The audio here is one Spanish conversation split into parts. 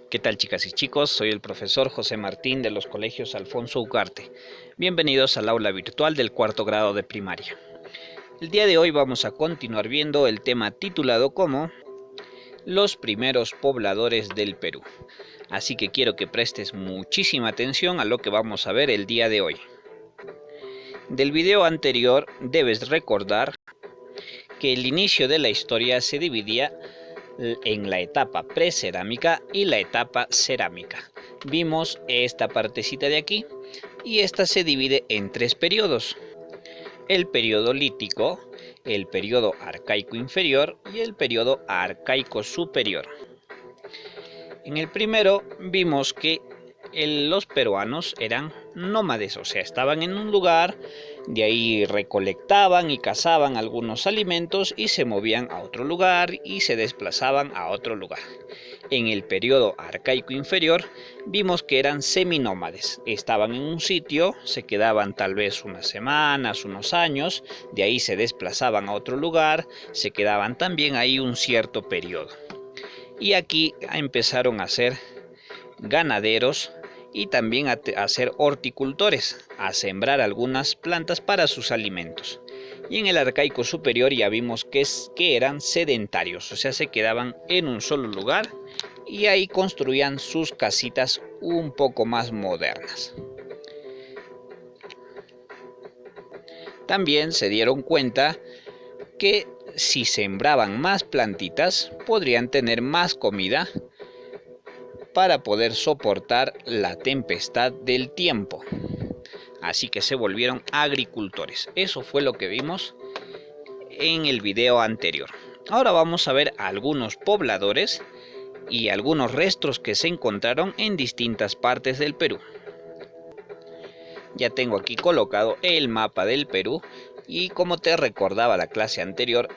¿Qué tal, chicas y chicos? Soy el profesor José Martín de los colegios Alfonso Ugarte. Bienvenidos al aula virtual del cuarto grado de primaria. El día de hoy vamos a continuar viendo el tema titulado como los primeros pobladores del Perú. Así que quiero que prestes muchísima atención a lo que vamos a ver el día de hoy. Del video anterior debes recordar que el inicio de la historia se dividía en la etapa precerámica y la etapa cerámica. Vimos esta partecita de aquí y esta se divide en tres periodos: el periodo lítico, el periodo arcaico inferior y el periodo arcaico superior. En el primero vimos que los peruanos eran nómades, o sea, estaban en un lugar, de ahí recolectaban y cazaban algunos alimentos y se movían a otro lugar y se desplazaban a otro lugar. En el periodo arcaico inferior vimos que eran seminómades, estaban en un sitio, se quedaban tal vez unas semanas, unos años, de ahí se desplazaban a otro lugar, se quedaban también ahí un cierto periodo. Y aquí empezaron a ser ganaderos y también a ser horticultores, a sembrar algunas plantas para sus alimentos. Y en el arcaico superior ya vimos que eran sedentarios, o sea, se quedaban en un solo lugar y ahí construían sus casitas un poco más modernas. También se dieron cuenta que si sembraban más plantitas podrían tener más comida para poder soportar la tempestad del tiempo. Así que se volvieron agricultores. Eso fue lo que vimos en el video anterior. Ahora vamos a ver algunos pobladores y algunos restos que se encontraron en distintas partes del Perú. Ya tengo aquí colocado el mapa del Perú y como te recordaba la clase anterior,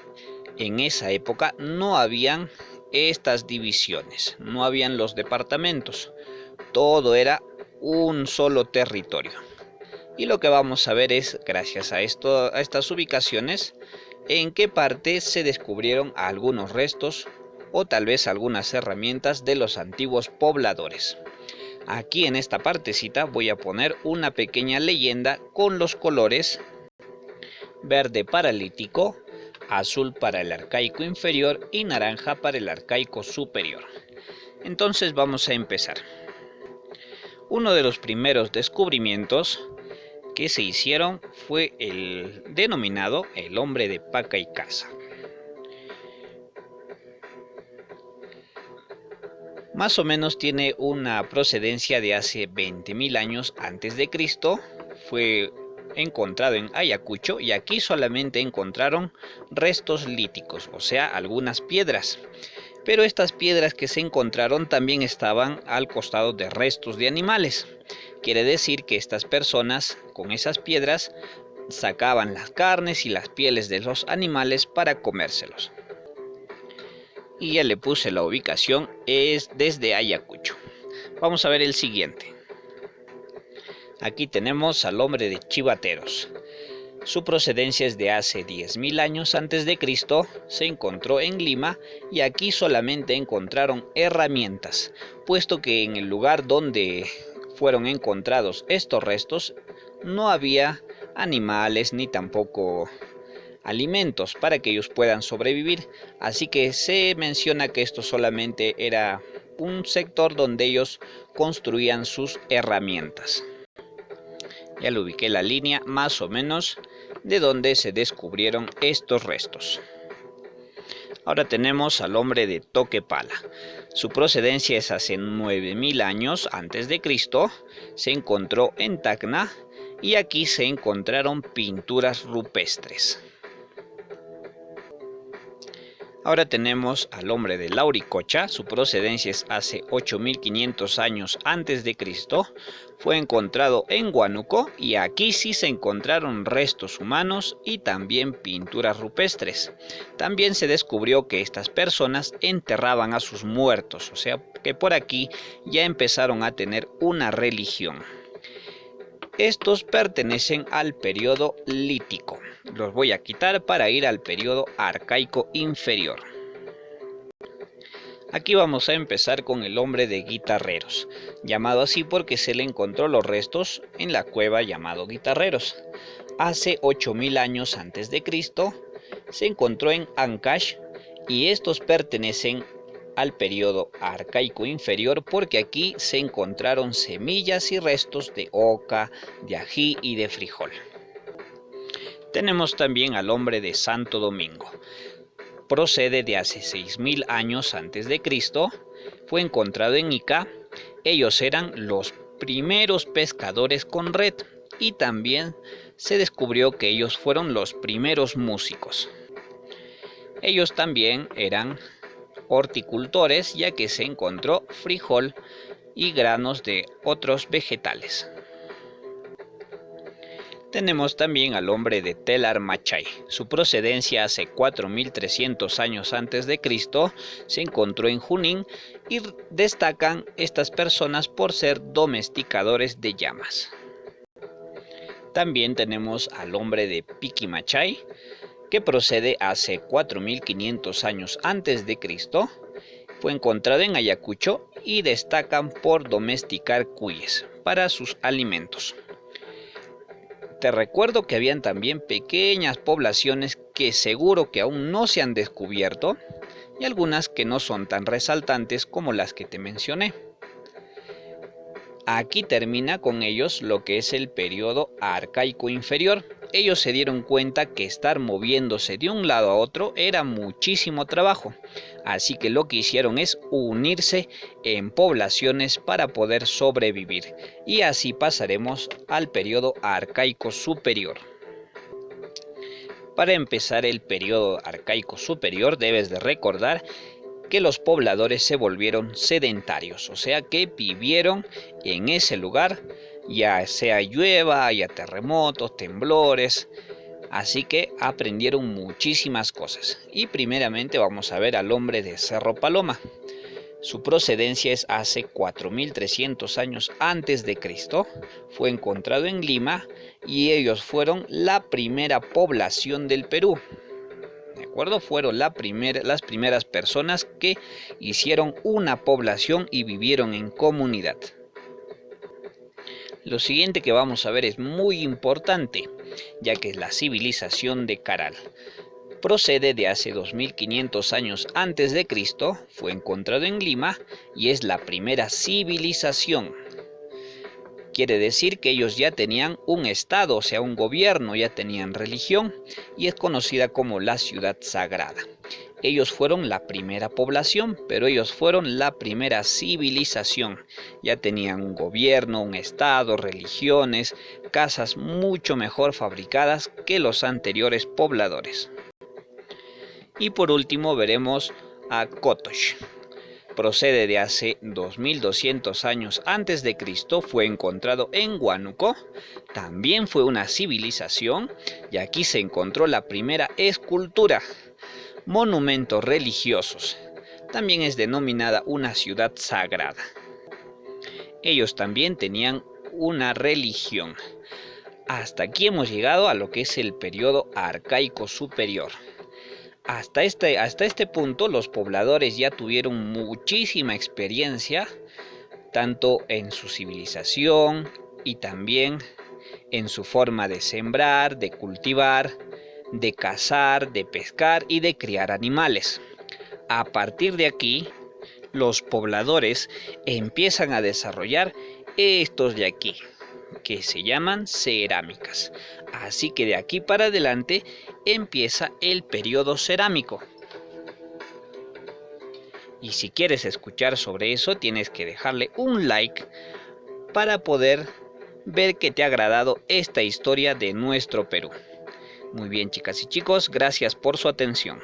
en esa época no habían estas divisiones, no habían los departamentos, todo era un solo territorio. Y lo que vamos a ver es, gracias a estas ubicaciones, en qué parte se descubrieron algunos restos o tal vez algunas herramientas de los antiguos pobladores. Aquí en esta partecita voy a poner una pequeña leyenda con los colores verde para el lítico, azul para el arcaico inferior y naranja para el arcaico superior. Entonces vamos a empezar. Uno de los primeros descubrimientos que se hicieron fue el denominado el hombre de paca y caza. Más o menos tiene una procedencia de hace 20.000 años antes de Cristo. Fue encontrado en Ayacucho y aquí solamente encontraron restos líticos, o sea, algunas piedras. Pero estas piedras que se encontraron también estaban al costado de restos de animales. Quiere decir que estas personas con esas piedras sacaban las carnes y las pieles de los animales para comérselos. Y ya le puse la ubicación, es desde Ayacucho. Vamos a ver el siguiente. Aquí tenemos al hombre de Chivateros. Su procedencia es de hace 10.000 años antes de Cristo, se encontró en Lima y aquí solamente encontraron herramientas, puesto que en el lugar donde fueron encontrados estos restos no había animales ni tampoco alimentos para que ellos puedan sobrevivir, así que se menciona que esto solamente era un sector donde ellos construían sus herramientas. Ya le ubiqué la línea más o menos de donde se descubrieron estos restos. Ahora tenemos al hombre de Toquepala. Su procedencia es hace 9.000 años antes de Cristo. Se encontró en Tacna y aquí se encontraron pinturas rupestres. Ahora tenemos al hombre de Lauricocha, su procedencia es hace 8.500 años antes de Cristo, fue encontrado en Huánuco y aquí sí se encontraron restos humanos y también pinturas rupestres. También se descubrió que estas personas enterraban a sus muertos, o sea que por aquí ya empezaron a tener una religión. Estos pertenecen al periodo lítico. Los voy a quitar para ir al periodo arcaico inferior. Aquí vamos a empezar con el hombre de Guitarreros, llamado así porque se le encontró los restos en la cueva llamado Guitarreros. Hace 8000 años antes de Cristo se encontró en Ancash y estos pertenecen al periodo arcaico inferior porque aquí se encontraron semillas y restos de oca, de ají y de frijol. Tenemos también al hombre de Santo Domingo. Procede de hace 6000 años antes de Cristo, fue encontrado en Ica. Ellos eran los primeros pescadores con red y también se descubrió que ellos fueron los primeros músicos. Ellos también eran horticultores, ya que se encontró frijol y granos de otros vegetales. Tenemos también al hombre de Telar Machay. Su procedencia hace 4300 años antes de Cristo se encontró en Junín y destacan estas personas por ser domesticadores de llamas. También tenemos al hombre de Piqui Machay, que procede hace 4500 años antes de Cristo. Fue encontrado en Ayacucho y destacan por domesticar cuyes para sus alimentos. Te recuerdo que habían también pequeñas poblaciones que seguro que aún no se han descubierto y algunas que no son tan resaltantes como las que te mencioné. Aquí termina con ellos lo que es el periodo arcaico inferior. Ellos se dieron cuenta que estar moviéndose de un lado a otro era muchísimo trabajo, así que lo que hicieron es unirse en poblaciones para poder sobrevivir, y así pasaremos al periodo arcaico superior. Para empezar el periodo arcaico superior debes de recordar que los pobladores se volvieron sedentarios, o sea que vivieron en ese lugar, ya sea llueva, haya terremotos, temblores, así que aprendieron muchísimas cosas. Y primeramente vamos a ver al hombre de Cerro Paloma. Su procedencia es hace 4300 años antes de Cristo, fue encontrado en Lima y ellos fueron la primera población del Perú. ¿De acuerdo? Fueron las primeras personas que hicieron una población y vivieron en comunidad. Lo siguiente que vamos a ver es muy importante, ya que es la civilización de Caral. Procede de hace 2500 años antes de Cristo, fue encontrado en Lima y es la primera civilización. Quiere decir que ellos ya tenían un estado, o sea, un gobierno, ya tenían religión y es conocida como la ciudad sagrada. Ellos fueron la primera población, pero ellos fueron la primera civilización. Ya tenían un gobierno, un estado, religiones, casas mucho mejor fabricadas que los anteriores pobladores. Y por último veremos a Kotosh. Procede de hace 2200 años antes de Cristo, fue encontrado en Huánuco. También fue una civilización y aquí se encontró la primera escultura. Monumentos religiosos. También es denominada una ciudad sagrada. Ellos también tenían una religión. Hasta aquí hemos llegado a lo que es el periodo arcaico superior. Hasta este punto los pobladores ya tuvieron muchísima experiencia, tanto en su civilización y también en su forma de sembrar, de cultivar, de cazar, de pescar y de criar animales. A partir de aquí, los pobladores empiezan a desarrollar estos de aquí, que se llaman cerámicas. Así que de aquí para adelante empieza el periodo cerámico. Y si quieres escuchar sobre eso, tienes que dejarle un like para poder ver que te ha agradado esta historia de nuestro Perú. Muy bien, chicas y chicos, gracias por su atención.